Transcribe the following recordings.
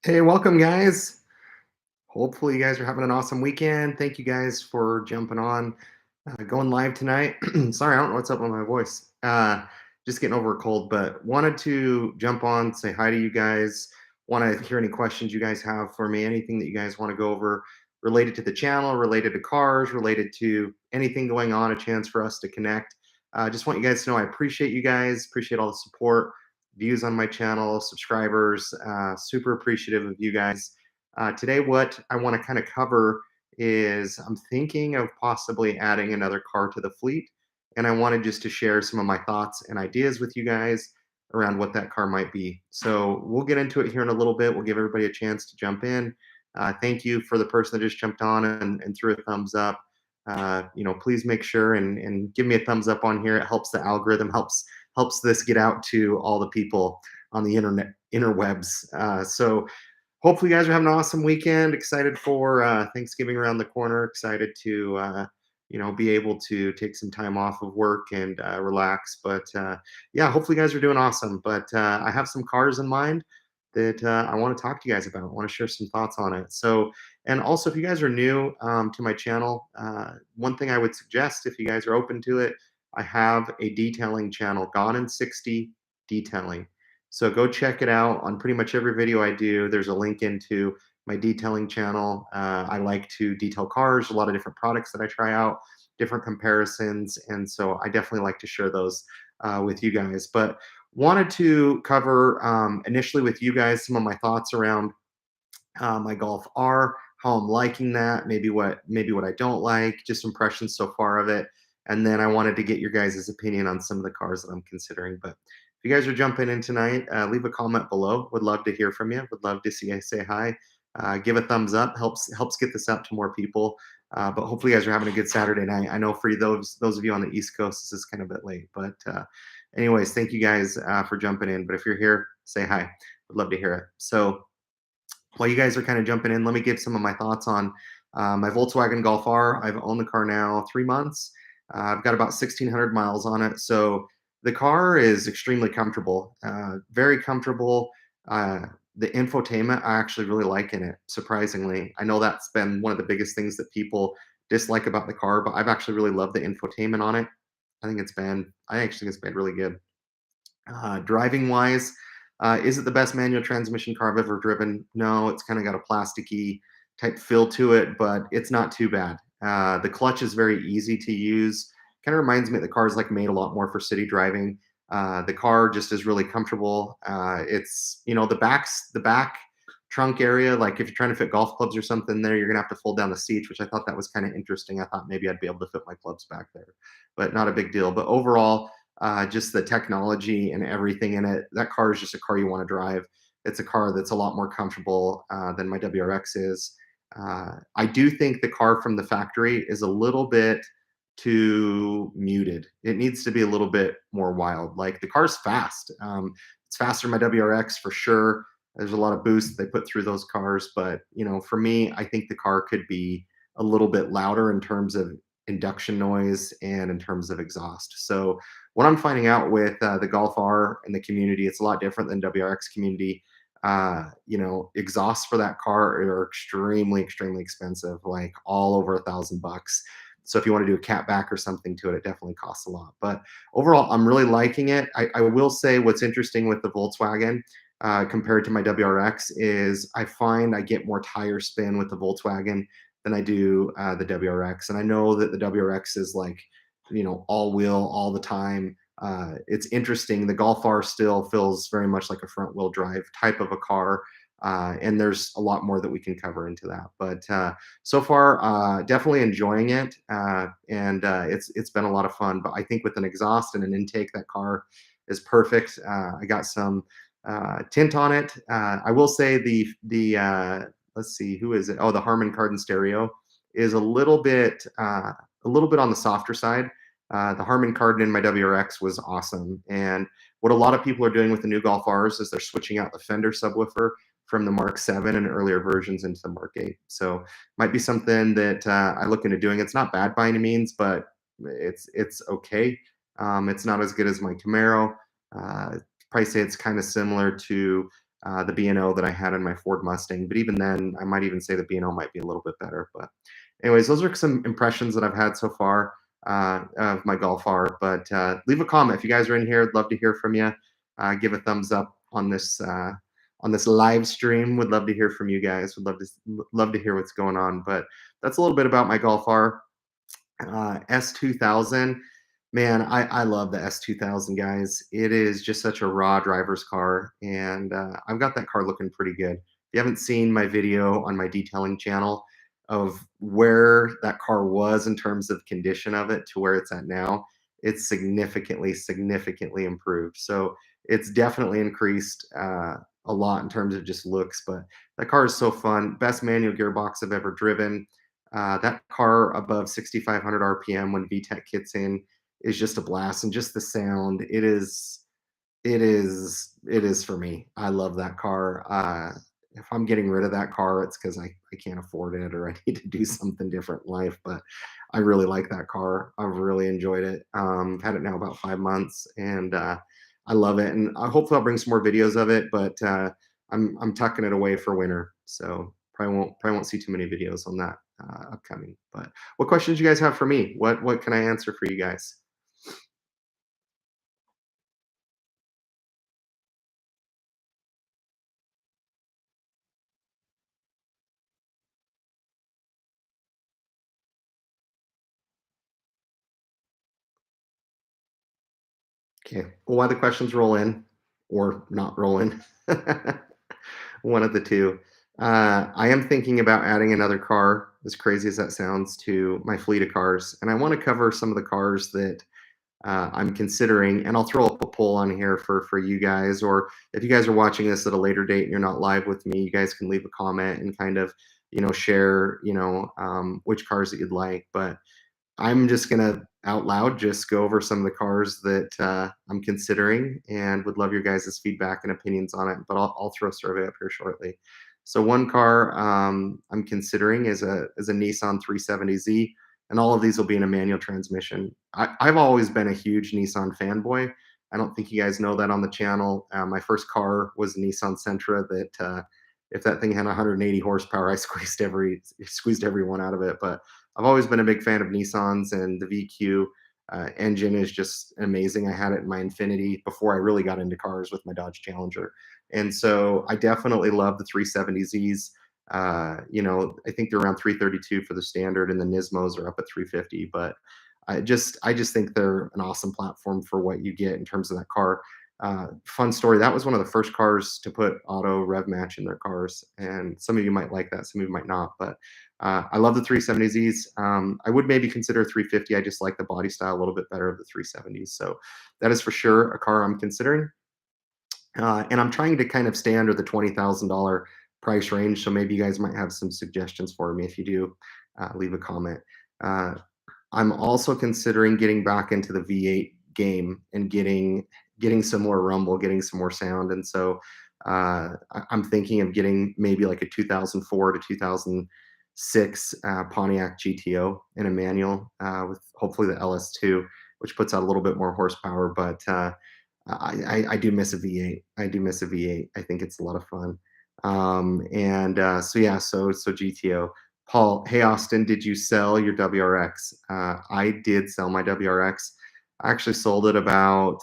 Hey, welcome, guys. Hopefully, you guys are having an awesome weekend. Thank you guys for jumping on, going live tonight. Sorry, I don't know what's up with my voice. Just getting over a cold, but wanted to jump on, say hi to you guys. Want to hear any questions you guys have for me, anything that you guys want to go over related to the channel, related to cars, related to anything going on, a chance for us to connect. Just want you guys to know I appreciate you guys, appreciate all the support, views on my channel, subscribers. Super appreciative of you guys. Today, what I want to kind of cover is I'm thinking of possibly adding another car to the fleet, and I wanted just to share some of my thoughts and ideas with you guys around what that car might be. So we'll get into it here in a little bit. We'll give everybody a chance to jump in. Thank you for the person that just jumped on and threw a thumbs up. Please make sure and give me a thumbs up on here. It helps the algorithm, helps this get out to all the people on the interwebs. So hopefully you guys are having an awesome weekend. Excited for Thanksgiving around the corner. Excited to be able to take some time off of work and relax. But yeah, hopefully you guys are doing awesome. But I have some cars in mind that I want to talk to you guys about. I want to share some thoughts on it. So, and also if you guys are new to my channel, one thing I would suggest if you guys are open to it, I have a detailing channel, Gone in 60 Detailing. So go check it out. On pretty much every video I do, there's a link into my detailing channel. I like to detail cars, a lot of different products that I try out, different comparisons. And so I definitely like to share those with you guys. But wanted to cover initially with you guys some of my thoughts around my Golf R, how I'm liking that, maybe what I don't like, just impressions so far of it. And then I wanted to get your guys' opinion on some of the cars that I'm considering. But if you guys are jumping in tonight, leave a comment below. Would love to hear from you. Would love to see you say hi. Give a thumbs up. Helps get this out to more people. But hopefully you guys are having a good Saturday night. I know for you, those of you on the East Coast, this is kind of a bit late. But anyways, thank you guys for jumping in. But if you're here, say hi. Would love to hear it. So while you guys are kind of jumping in, let me give some of my thoughts on my Volkswagen Golf R. I've owned the car now 3 months. I've got about 1,600 miles on it. So the car is extremely comfortable, very comfortable. The infotainment I actually really like in it, surprisingly. I know that's been one of the biggest things that people dislike about the car, but I've actually really loved the infotainment on it. I actually think it's been really good. Driving wise, is it the best manual transmission car I've ever driven? No, it's kind of got a plasticky type feel to it, but it's not too bad. The clutch is very easy to use. Kind of reminds me that the car is like made a lot more for city driving. The car just is really comfortable. It's the back trunk area. Like if you're trying to fit golf clubs or something there, you're gonna have to fold down the seats, which I thought that was kind of interesting. I thought maybe I'd be able to fit my clubs back there, but not a big deal. But overall, just the technology and everything in it. That car is just a car you want to drive. It's a car that's a lot more comfortable than my WRX is. I do think the car from the factory is a little bit too muted. It needs to be a little bit more wild. Like the car's fast. It's faster than my WRX for sure. There's a lot of boost they put through those cars, but for me, I think the car could be a little bit louder in terms of induction noise and in terms of exhaust. So what I'm finding out with the Golf R and the community, it's a lot different than WRX community. Exhausts for that car are extremely, extremely expensive, like all over $1,000 bucks. So if you want to do a catback or something to it, it definitely costs a lot. But overall, I'm really liking it. I will say what's interesting with the Volkswagen compared to my WRX is I find I get more tire spin with the Volkswagen than I do the WRX. And I know that the WRX is like, all wheel all the time. It's interesting. The Golf R still feels very much like a front wheel drive type of a car. And there's a lot more that we can cover into that. But so far, definitely enjoying it. And it's been a lot of fun. But I think with an exhaust and an intake, that car is perfect. I got some tint on it. I will say the let's see, who is it? Oh, the Harman Kardon stereo is a little bit on the softer side. The Harman Kardon in my WRX was awesome. And what a lot of people are doing with the new Golf Rs is they're switching out the Fender subwoofer from the Mark 7 and earlier versions into the Mark 8. So might be something that I look into doing. It's not bad by any means, but it's okay. It's not as good as my Camaro. Probably say it's kind of similar to the B&O that I had in my Ford Mustang. But even then, I might even say the B&O might be a little bit better. But anyways, those are some impressions that I've had so far of my Golf R. But leave a comment if you guys are in here. I'd love to hear from you. Give a thumbs up on this live stream. Would love to hear from you guys. Would love to hear what's going on. But that's a little bit about my Golf R. S2000, man, I love the S2000, guys. It is just such a raw driver's car, and I've got that car looking pretty good. If you haven't seen my video on my detailing channel of where that car was in terms of condition of it to where it's at now, it's significantly improved. So it's definitely increased a lot in terms of just looks, but that car is so fun. Best manual gearbox I've ever driven. That car above 6,500 RPM when VTEC kicks in is just a blast, and just the sound. It is for me. I love that car. If I'm getting rid of that car, it's because I can't afford it or I need to do something different in life. But I really like that car. I've really enjoyed it. I've had it now about 5 months, and I love it. And hopefully I'll bring some more videos of it. But I'm tucking it away for winter, so probably won't see too many videos on that upcoming. But what questions you guys have for me? What can I answer for you guys? Okay. Well, why the questions roll in or not roll in? One of the two. I am thinking about adding another car, as crazy as that sounds, to my fleet of cars. And I want to cover some of the cars that I'm considering. And I'll throw up a poll on here for you guys. Or if you guys are watching this at a later date and you're not live with me, you guys can leave a comment and kind of, share, which cars that you'd like. But I'm just gonna out loud just go over some of the cars that I'm considering, and would love your guys' feedback and opinions on it. But I'll throw a survey up here shortly. So one car I'm considering is a Nissan 370Z, and all of these will be in a manual transmission. I've always been a huge Nissan fanboy. I don't think you guys know that on the channel. My first car was a Nissan Sentra that if that thing had 180 horsepower, I squeezed every one out of it. But I've always been a big fan of Nissans, and the VQ engine is just amazing. I had it in my Infinity before I really got into cars with my Dodge Challenger. And so I definitely love the 370Zs. I think they're around 332 for the standard, and the Nismos are up at 350. But I just think they're an awesome platform for what you get in terms of that car. Fun story. That was one of the first cars to put auto rev match in their cars, and some of you might like that, some of you might not. But I love the 370Zs. I would maybe consider 350. I just like the body style a little bit better of the 370s. So that is for sure a car I'm considering. And I'm trying to kind of stay under the $20,000 price range. So maybe you guys might have some suggestions for me. If you do, leave a comment. Uh, I'm also considering getting back into the V8 game and getting some more rumble, getting some more sound. And so I'm thinking of getting maybe like a 2004 to 2006 Pontiac GTO in a manual with hopefully the LS2, which puts out a little bit more horsepower. But I do miss a V8. I do miss a V8. I think it's a lot of fun. And so yeah, so GTO. Paul, hey Austin, did you sell your WRX? I did sell my WRX. I actually sold it about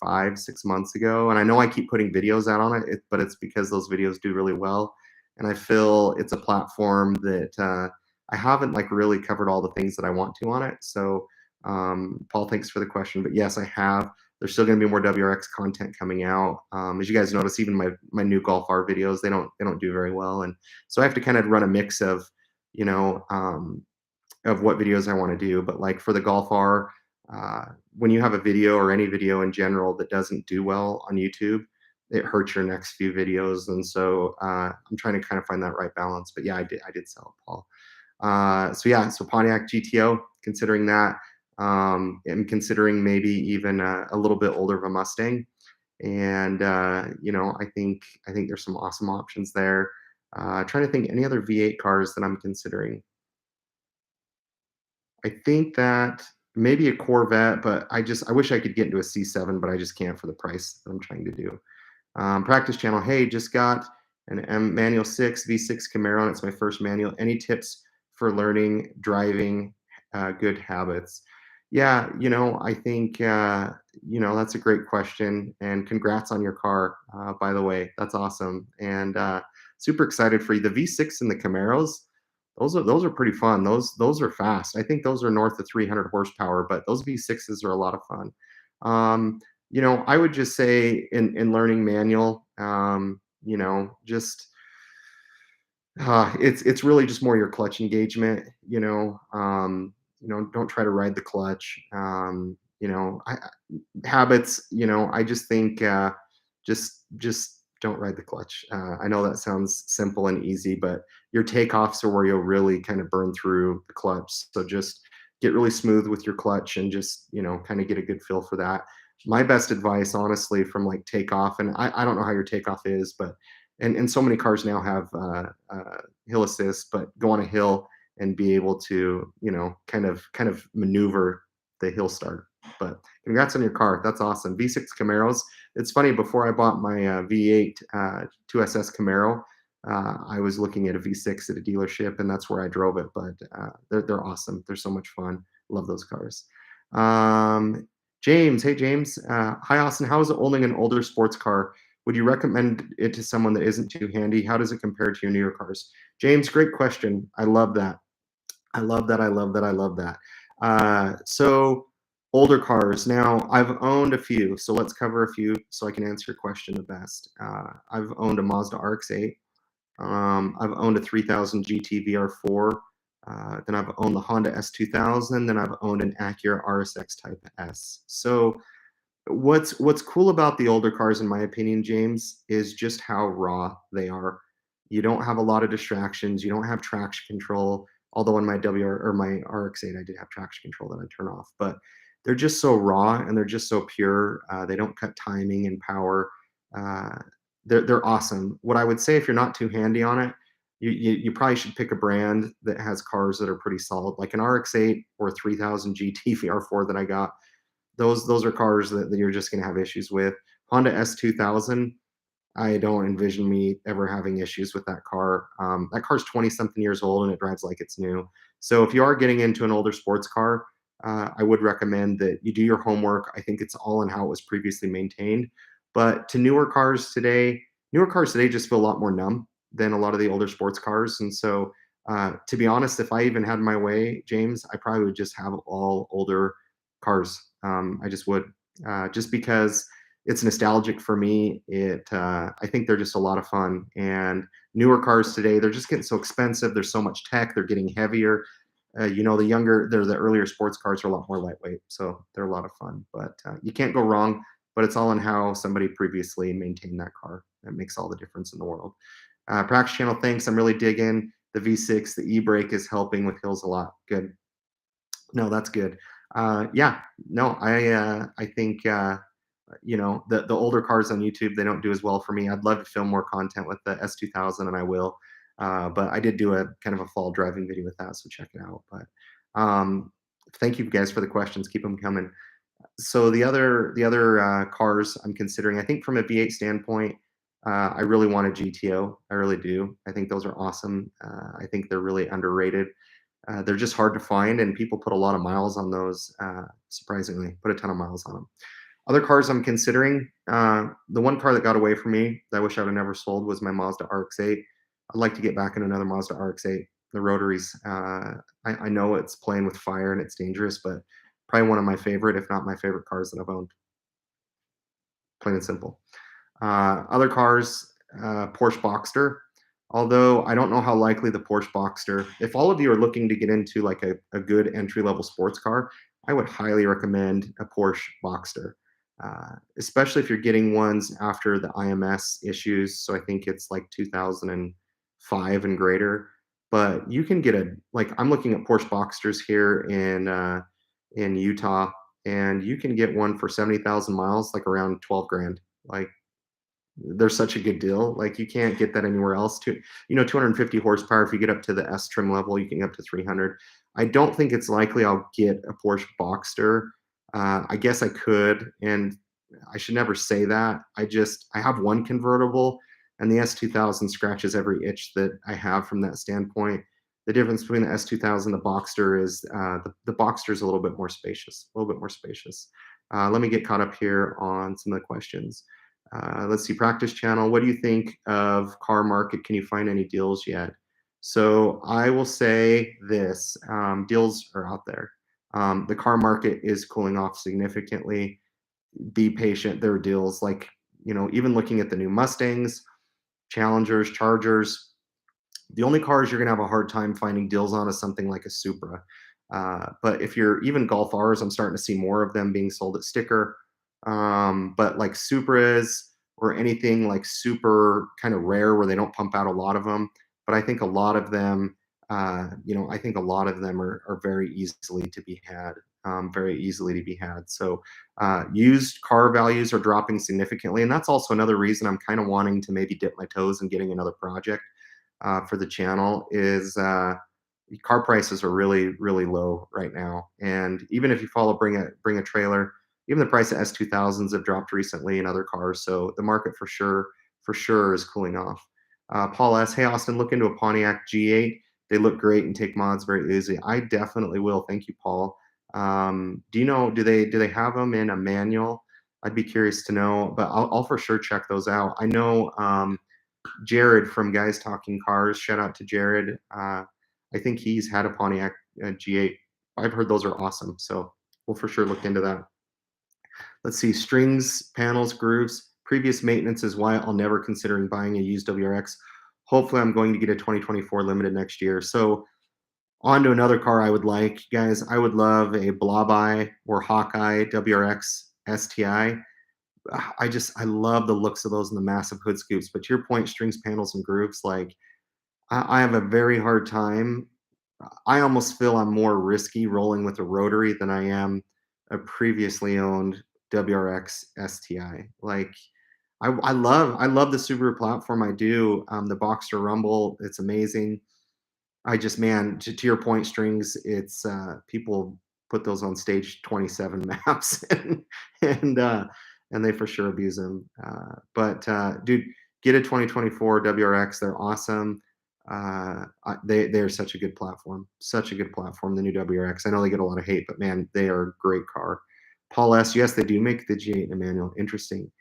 5, 6 months ago, and I know I keep putting videos out on it, but it's because those videos do really well, and I feel it's a platform that I haven't like really covered all the things that I want to on it. So, Paul, thanks for the question, but yes, I have. There's still going to be more WRX content coming out. As you guys notice, even my new Golf R videos, they don't do very well, and so I have to kind of run a mix of you know, of what videos I want to do. But like for the Golf R, when you have a video or any video in general that doesn't do well on YouTube, it hurts your next few videos. And so I'm trying to kind of find that right balance. But yeah, I did sell it, Paul. So yeah, so Pontiac GTO, considering that, and considering maybe even a little bit older of a Mustang. And I think there's some awesome options there. Trying to think any other V8 cars that I'm considering. I think that maybe a Corvette, but I wish I could get into a C7, but I just can't for the price that I'm trying to do. Practice channel. Hey, just got an manual 6 V6 Camaro, and it's my first manual. Any tips for learning driving good habits? Yeah, I think that's a great question, and congrats on your car. By the way, that's awesome, and super excited for you. The V6 and the Camaros, those are pretty fun. Those are fast. I think those are north of 300 horsepower, but those V6s are a lot of fun. Um, I would just say in learning manual, just it's really just more your clutch engagement. Don't try to ride the clutch. Habits. I just think just don't ride the clutch. I know that sounds simple and easy, but your takeoffs are where you'll really kind of burn through the clutch. So just get really smooth with your clutch and just kind of get a good feel for that. My best advice, honestly, from like takeoff, and I don't know how your takeoff is, but and so many cars now have hill assist, but go on a hill and be able to kind of maneuver the hill start. But congrats on your car. That's awesome. V6 Camaros. It's funny. Before I bought my V8 2SS Camaro, I was looking at a V6 at a dealership, and that's where I drove it. But they're awesome. They're so much fun. Love those cars. Um, James, hey James. Hi Austin. How is it owning an older sports car? Would you recommend it to someone that isn't too handy? How does it compare to your newer cars? James, great question. I love that. I love that. I love that. I love that. So older cars. Now I've owned a few, so let's cover a few so I can answer your question the best. I've owned a Mazda RX-8. I've owned a 3000 GT VR4. Then I've owned the Honda S2000. Then I've owned an Acura RSX Type S. So what's cool about the older cars, in my opinion, James, is just how raw they are. You don't have a lot of distractions. You don't have traction control. Although in my WR or my RX-8, I did have traction control that I turn off. But they're just so raw and they're just so pure. They don't cut timing and power. Uh, they're awesome. What I would say, if you're not too handy on it, you probably should pick a brand that has cars that are pretty solid, like an RX-8 or 3000 GT VR4 that I got. Those are cars that you're just gonna have issues with. Honda S2000, I don't envision me ever having issues with that car. That car's 20 something years old and it drives like it's new. So if you are getting into an older sports car, I would recommend that you do your homework. I think it's all in how it was previously maintained. But to newer cars today just feel a lot more numb than a lot of the older sports cars. And so, to be honest, if I even had my way, James, I probably would just have all older cars. I just would, just because it's nostalgic for me. I think they're just a lot of fun. And newer cars today, they're just getting so expensive. There's so much tech. They're getting heavier. The earlier sports cars are a lot more lightweight, so they're a lot of fun. But you can't go wrong. But it's all in how somebody previously maintained that car. That makes all the difference in the world. Practice channel, thanks. I'm really digging the V6. The e-brake is helping with hills a lot. Good. No, that's good. Yeah, no, I think the older cars on YouTube, they don't do as well for me. I'd love to film more content with the S2000, and I will. But I did do a kind of a fall driving video with that, so check it out. But thank you guys for the questions. Keep them coming. So the other cars I'm considering, I think from a V8 standpoint, I really want a GTO. I really do. I think those are awesome. I think they're really underrated. They're just hard to find, and people put a lot of miles on those. Surprisingly, put a ton of miles on them. Other cars I'm considering, the one car that got away from me that I wish I would have never sold was my Mazda RX-8. I'd like to get back in another Mazda RX-8. The rotaries, I know it's playing with fire and it's dangerous, but probably one of my favorite, if not my favorite cars that I've owned. Plain and simple. Other cars, Porsche Boxster. Although I don't know how likely the Porsche Boxster, if all of you are looking to get into like a good entry level sports car, I would highly recommend a Porsche Boxster, especially if you're getting ones after the IMS issues. So I think it's like 2005 and greater. But you can get I'm looking at Porsche Boxsters here in Utah, and you can get one for 70,000 miles, like around 12 grand. Like they're such a good deal. Like you can't get that anywhere else. 250 horsepower. If you get up to the S trim level, you can get up to 300. I don't think it's likely I'll get a Porsche Boxster. I guess I could, and I should never say that. I have one convertible, and the S2000 scratches every itch that I have from that standpoint. The difference between the S2000 and the Boxster is the Boxster is a little bit more spacious, a little bit more spacious. Let me get caught up here on some of the questions. Let's see, practice channel. What do you think of car market? Can you find any deals yet? So I will say this: deals are out there. The car market is cooling off significantly. Be patient. There are deals like, even looking at the new Mustangs, Challengers, Chargers. The only cars you're going to have a hard time finding deals on is something like a Supra. But if you're even Golf Rs, I'm starting to see more of them being sold at sticker. But like Supras or anything like super kind of rare where they don't pump out a lot of them. But I think a lot of them, I think a lot of them are very easily to be had. Very easily to be had. So used car values are dropping significantly, and that's also another reason I'm kind of wanting to maybe dip my toes in getting another project for the channel. Is car prices are really really low right now, and even if you follow bring a trailer, even the price of S2000s have dropped recently in other cars. So the market for sure is cooling off. Paul S. Hey Austin, look into a Pontiac G8. They look great and take mods very easily. I definitely will. Thank you, Paul. Do you know? Do they have them in a manual? I'd be curious to know, but I'll for sure check those out. I know Jared from Guys Talking Cars. Shout out to Jared. I think he's had a Pontiac G8. I've heard those are awesome, so we'll for sure look into that. Let's see, strings, panels, grooves. Previous maintenance is why I'll never considering buying a used WRX. Hopefully, I'm going to get a 2024 limited next year. So on to another car I would like, guys. I would love a Blobeye or Hawkeye WRX STI. I love the looks of those and the massive hood scoops. But to your point, strings, panels, and grooves, like I have a very hard time. I almost feel I'm more risky rolling with a rotary than I am a previously owned WRX STI. Like I love the Subaru platform. I do. The Boxster Rumble, it's amazing. I just, man, to your point, strings, it's people put those on stage 27 maps and uh and they for sure abuse them. But dude, get a 2024 WRX. They're awesome. They're such a good platform. Such a good platform, the new WRX. I know they get a lot of hate, but man, they are a great car. Paul S. Yes, they do make the G8 in a manual. Interesting.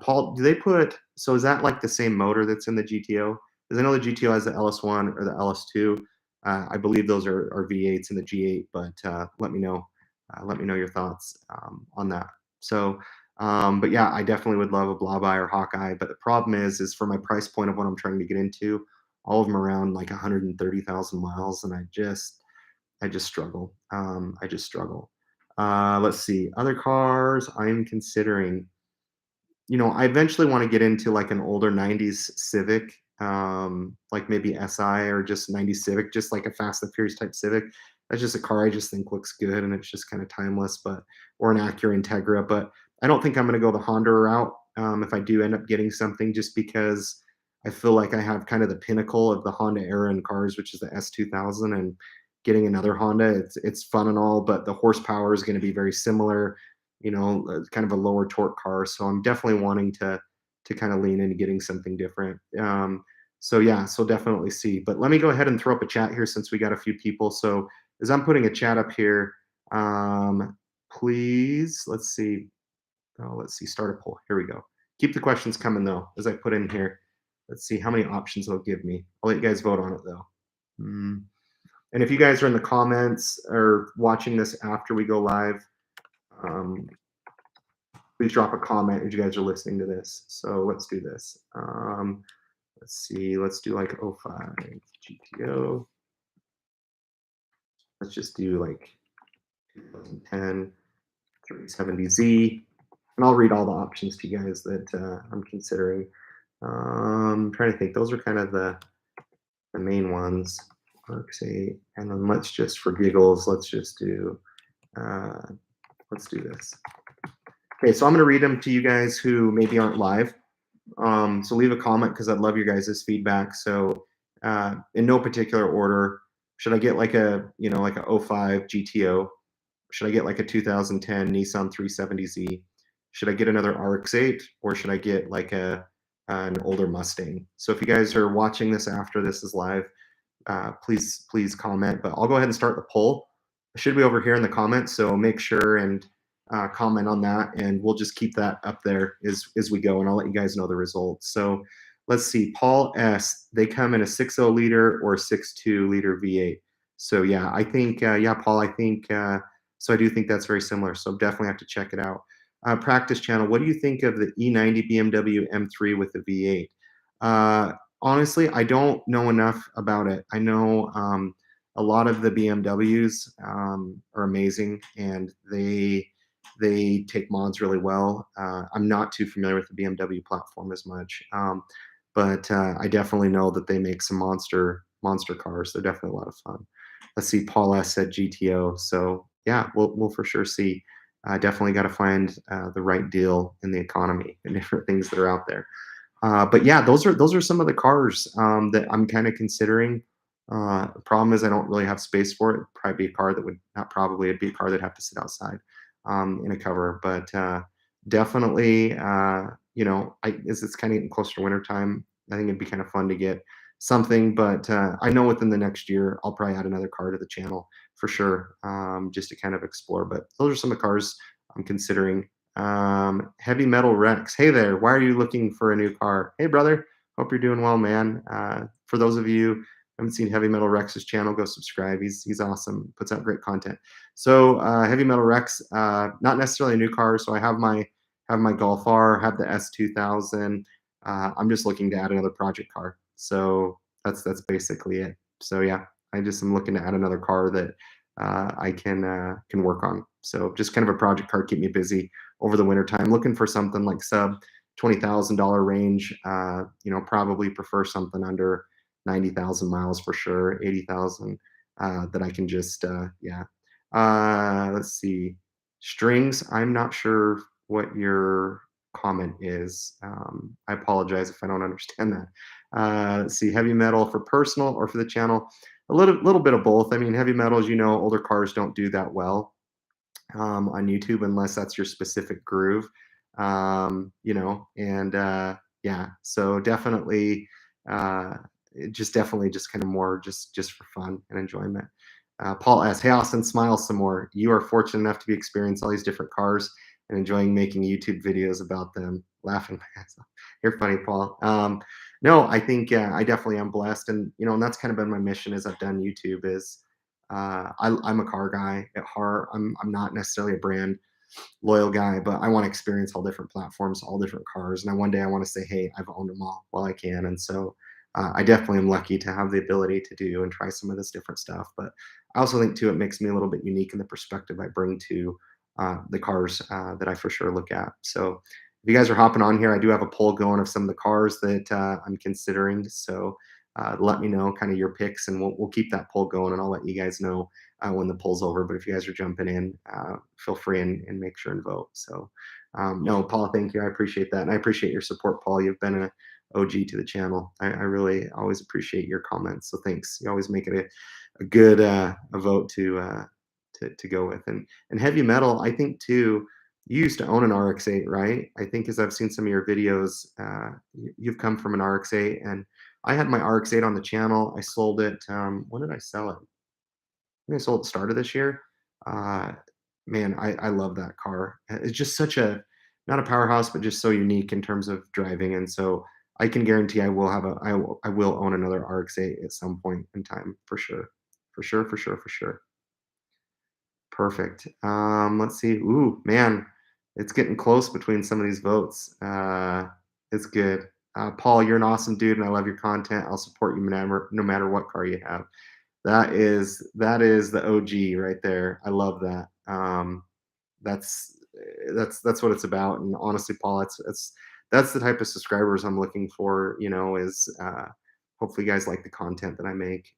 Paul, do they put, so is that like the same motor that's in the GTO? Because I know the GTO has the LS1 or the LS2. I believe those are V8s in the G8, but let me know. Let me know your thoughts on that. So, but yeah, I definitely would love a Blobeye or Hawkeye. But the problem is for my price point of what I'm trying to get into, all of them around like 130,000 miles, and I just struggle. I just struggle. Let's see, other cars I'm considering. I eventually want to get into like an older 90s Civic, like maybe SI or just 90s Civic, just like a Fast and Furious type Civic. That's just a car I just think looks good and it's just kind of timeless, or an Acura Integra. But I don't think I'm going to go the Honda route if I do end up getting something, just because I feel like I have kind of the pinnacle of the Honda era in cars, which is the S2000, and getting another Honda, it's fun and all, but the horsepower is going to be very similar, kind of a lower torque car. So I'm definitely wanting to kind of lean into getting something different. So yeah, so definitely see. But let me go ahead and throw up a chat here since we got a few people. So as I'm putting a chat up here, please, let's see. Oh, let's see, start a poll. Here we go. Keep the questions coming though, as I put in here. Let's see how many options it'll give me. I'll let you guys vote on it though. And if you guys are in the comments or watching this after we go live, please drop a comment if you guys are listening to this. So let's do this. Let's see. Let's do like 05 GTO. Let's just do like 2010 370Z. And I'll read all the options to you guys that I'm considering. I'm trying to think. Those are kind of the main ones. RX-8. And then let's just, for giggles, let's just do, let's do this. Okay, so I'm going to read them to you guys who maybe aren't live. So leave a comment because I'd love your guys' feedback. So in no particular order, should I get like a 05 GTO? Should I get like a 2010 Nissan 370Z? should I get another RX-8 or should I get like an older Mustang? So if you guys are watching this after this is live, please comment. But I'll go ahead and start the poll. It should be over here in the comments, so make sure and comment on that, and we'll just keep that up there as we go, and I'll let you guys know the results. So let's see, Paul S. They come in a 6.0 liter or 6.2 liter V8. So yeah, I think yeah, Paul, I think so. I do think that's very similar. So definitely have to check it out. Practice channel. What do you think of the E90 BMW M3 with the V8? Honestly, I don't know enough about it. I know a lot of the BMWs are amazing, and they take mods really well. I'm not too familiar with the BMW platform as much, but I definitely know that they make some monster cars. They're definitely a lot of fun. Let's see, Paul S said GTO, so yeah, we'll for sure see. Definitely got to find the right deal in the economy and different things that are out there. But yeah, those are some of the cars that I'm kind of considering. Problem is I don't really have space for it. Probably be a car that would not probably it'd be a car that'd have to sit outside in a cover. But definitely, as it's kind of getting closer to winter time, I think it'd be kind of fun to get something. But I know within the next year I'll probably add another car to the channel for sure, just to kind of explore. But those are some of the cars I'm considering. Heavy Metal Rex. Hey there, why are you looking for a new car? Hey brother, hope you're doing well, man. For those of you who haven't seen Heavy Metal Rex's channel, go subscribe. He's awesome. Puts out great content. So Heavy Metal Rex, not necessarily a new car. So I have my Golf R, have the S2000. I'm just looking to add another project car. So that's basically it. So yeah, I just am looking to add another car that I can work on. So just kind of a project car, keep me busy over the winter time. Looking for something like sub $20,000 range. Probably prefer something under 90,000 miles for sure, 80,000 that I can just yeah. Let's see, strings. I'm not sure what your comment is. I apologize if I don't understand that. Let's see, heavy metal for personal or for the channel. A little bit of both. I mean, heavy metal, as you know, older cars don't do that well on YouTube unless that's your specific groove. And yeah, so definitely, uh, definitely just kind of more just for fun and enjoyment. Paul S. Hey Austin, smile some more. You are fortunate enough to be experiencing all these different cars and enjoying making YouTube videos about them. Laughing my ass off. You're funny, Paul. No, I think I definitely am blessed, and that's kind of been my mission as I've done YouTube is I'm a car guy at heart. I'm not necessarily a brand loyal guy, but I want to experience all different platforms, all different cars, and one day I want to say, hey, I've owned them all while I can. And so I definitely am lucky to have the ability to do and try some of this different stuff. But I also think too it makes me a little bit unique in the perspective I bring to the cars that I for sure look at. So if you guys are hopping on here, I do have a poll going of some of the cars that I'm considering. So let me know kind of your picks, and we'll keep that poll going, and I'll let you guys know when the poll's over. But if you guys are jumping in, feel free and make sure and vote. So no, Paul, thank you. I appreciate that, and I appreciate your support, Paul. You've been a OG to the channel. I really always appreciate your comments. So thanks. You always make it a good a vote to go with. And heavy metal, I think too. You used to own an RX-8, right? I think as I've seen some of your videos, you've come from an RX-8, and I had my RX-8 on the channel. I sold it. When did I sell it? I think I sold it at the start of this year. Uh, Man, I love that car. It's just such a not a powerhouse, but just so unique in terms of driving. And so I can guarantee I will own another RX-8 at some point in time for sure, for sure, for sure, for sure. Perfect. Let's see. Ooh, man, it's getting close between some of these votes. It's good. Paul, you're an awesome dude, and I love your content. I'll support you no matter what car you have. That is the OG right there. I love that. That's that's what it's about. And honestly, Paul, that's the type of subscribers I'm looking for. Is hopefully you guys like the content that I make.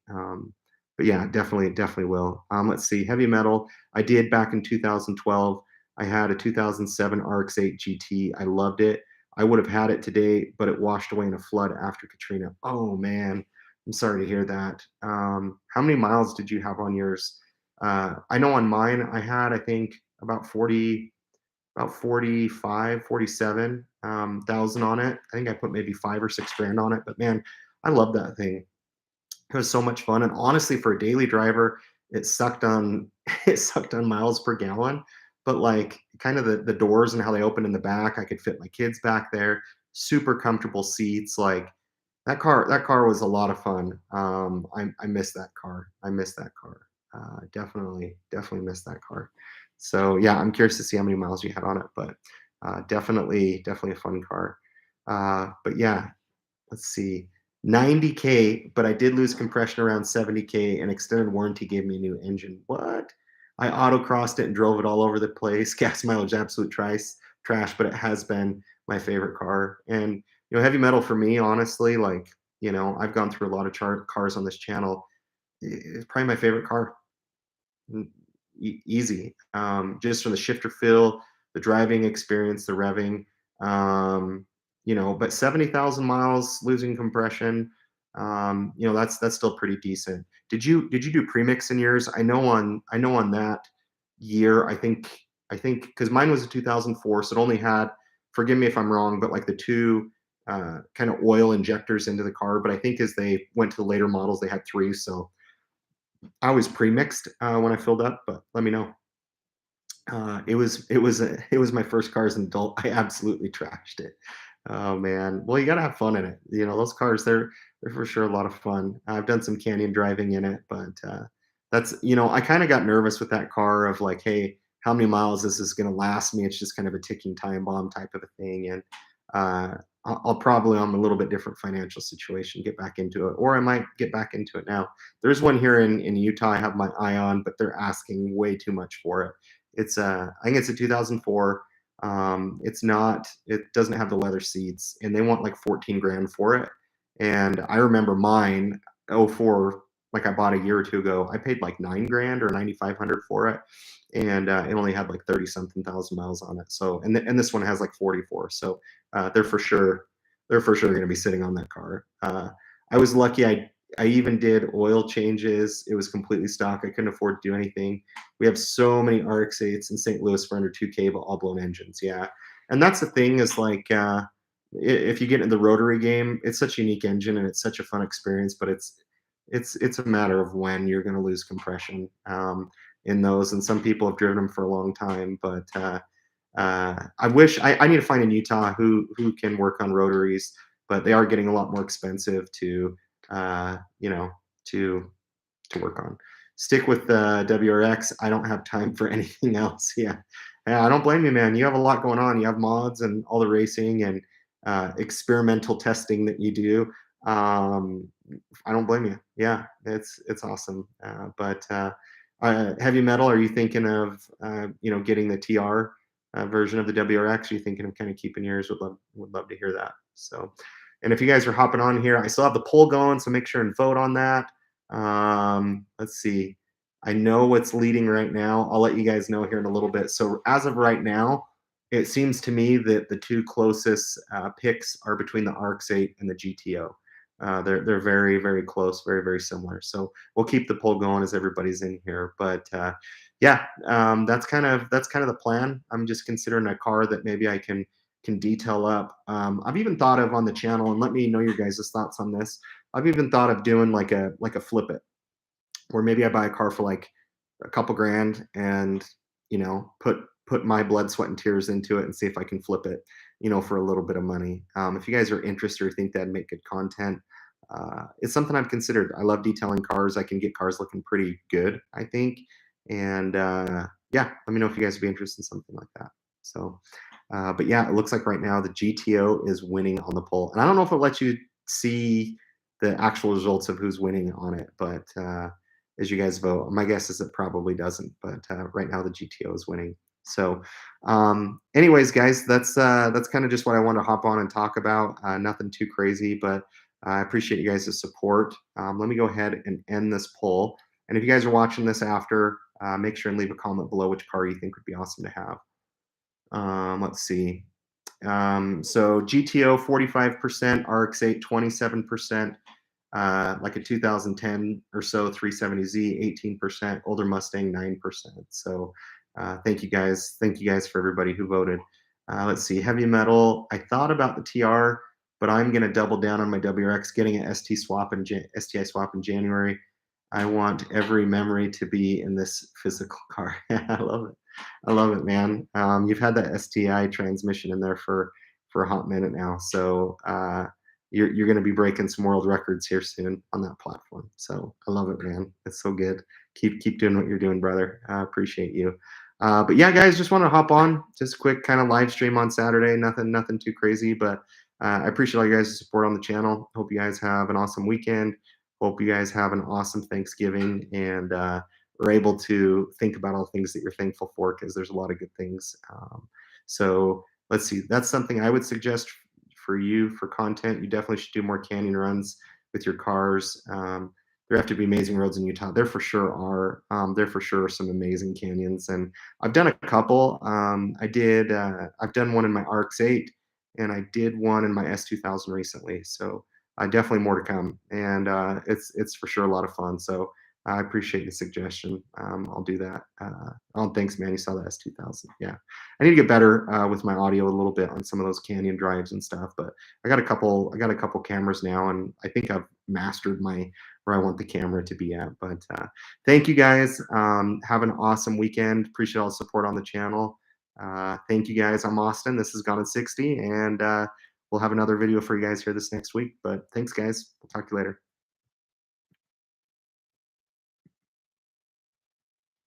But yeah, definitely will. Let's see, heavy metal. I did back in 2012. I had a 2007 RX-8 GT. I loved it. I would have had it today, but it washed away in a flood after Katrina. Oh man, I'm sorry to hear that. How many miles did you have on yours? I know on mine, I had, I think, about 40. about 45, 47 thousand on it. I think I put maybe 5 or 6 grand on it, but man, I love that thing. It was so much fun, and honestly, for a daily driver, it sucked on it sucked on miles per gallon, but, like, kind of the doors and how they open in the back, I could fit my kids back there, super comfortable seats, like, that car was a lot of fun. I miss that car. I miss that car. Definitely miss that car. So, yeah, I'm curious to see how many miles you had on it, but, definitely a fun car. But yeah, let's see, 90K, but I did lose compression around 70K, and extended warranty gave me a new engine. What? I autocrossed it and drove it all over the place. Gas mileage, absolute trash, but it has been my favorite car. And heavy metal for me, honestly, like, I've gone through a lot of cars on this channel. It's probably my favorite car. Mm, easy. Just from the shifter feel, the driving experience, the revving. But 70,000 miles losing compression, that's still pretty decent. Did you do premix in yours? I know on that year, I think because mine was a 2004, so it only had, forgive me if I'm wrong, but like the two kind of oil injectors into the car. But I think as they went to the later models, they had three. So I was pre-mixed when I filled up, but let me know. It was my first car as an adult. I absolutely trashed it. Oh man. Well, you gotta have fun in it. Those cars, they're for sure a lot of fun. I've done some canyon driving in it, but I kind of got nervous with that car of like, hey, how many miles is this gonna last me? It's just kind of a ticking time bomb type of a thing. And I'll probably, I'm a little bit different financial situation, get back into it, or I might get back into it now. There's one here in Utah I have my eye on, but they're asking way too much for it. I think it's a 2004. It doesn't have the leather seats, and they want like 14 grand for it. And I remember mine, oh, four, like I bought a year or two ago. I paid like 9 grand or 9,500 for it, and it only had like 30 something thousand miles on it. So, and this one has like 44. So, they're for sure, going to be sitting on that car. I was lucky. I even did oil changes. It was completely stock. I couldn't afford to do anything. We have so many RX-8s in St. Louis for under 2K, but all blown engines. Yeah, and that's the thing is like, if you get into the rotary game, it's such a unique engine and it's such a fun experience. But it's a matter of when you're going to lose compression in those. And some people have driven them for a long time, but I wish I need to find in Utah who can work on rotaries, but they are getting a lot more expensive to uh, you know to work on. Stick with the WRX. I don't have time for anything else. Yeah. Yeah, I don't blame you, man. You have a lot going on. You have mods and all the racing and experimental testing that you do. Um, I don't blame you. Yeah, it's awesome. But heavy metal, are you thinking of getting the TR version of the WRX? Are you thinking of kind of keeping yours? Would love to hear that. So, and if you guys are hopping on here, I still have the poll going, so make sure and vote on that. Let's see. I know what's leading right now. I'll let you guys know here in a little bit. So as of right now, it seems to me that the two closest picks are between the RX-8 and the GTO. They're very very close, very very similar. So we'll keep the poll going as everybody's in here. But yeah, that's kind of the plan. I'm just considering a car that maybe I can detail up. I've even thought of on the channel, and let me know your guys' thoughts on this. I've even thought of doing like a flip it, where maybe I buy a car for like a couple grand and put my blood, sweat, and tears into it and see if I can flip it, for a little bit of money. If you guys are interested or think that'd make good content, it's something I've considered. I love detailing cars. I can get cars looking pretty good, I think. And yeah, let me know if you guys would be interested in something like that. So, but yeah, it looks like right now the GTO is winning on the poll, and I don't know if it lets you see the actual results of who's winning on it, but as you guys vote, my guess is it probably doesn't. But right now the GTO is winning. So, anyways, guys, that's kind of just what I wanted to hop on and talk about. Nothing too crazy, but I appreciate you guys' support. Let me go ahead and end this poll. And if you guys are watching this after, make sure and leave a comment below which car you think would be awesome to have. Let's see. So GTO 45%, RX-8 27%, like a 2010 or so 370Z 18%, older Mustang 9%. So Thank you guys. Thank you guys for everybody who voted. Let's see, heavy metal. I thought about the TR, but I'm gonna double down on my WRX, getting an STI swap in January. I want every memory to be in this physical car. I love it. I love it, man. You've had that STI transmission in there for a hot minute now, so you're going to be breaking some world records here soon on that platform. So I love it, man. It's so good. Keep doing what you're doing, brother. I appreciate you. But yeah, guys, just want to hop on, just quick kind of live stream on Saturday. Nothing too crazy, but I appreciate all you guys' support on the channel. Hope you guys have an awesome weekend. Hope you guys have an awesome Thanksgiving and are able to think about all the things that you're thankful for, because there's a lot of good things. So let's see. That's something I would suggest for you for content. You definitely should do more canyon runs with your cars. There have to be amazing roads in Utah. There for sure are. There for sure are some amazing canyons, and I've done a couple. I've done one in my RX-8, and I did one in my S2000 recently. So definitely more to come, and it's for sure a lot of fun. So I appreciate the suggestion. I'll do that. Oh, thanks, man. You saw the S2000. Yeah, I need to get better with my audio a little bit on some of those canyon drives and stuff. But I got a couple. I got a couple cameras now, and I think I've mastered my where I want the camera to be at. But thank you guys. Have an awesome weekend. Appreciate all the support on the channel. Thank you guys. I'm Austin. This is Gone in 60, and we'll have another video for you guys here this next week. But thanks, guys. We'll talk to you later.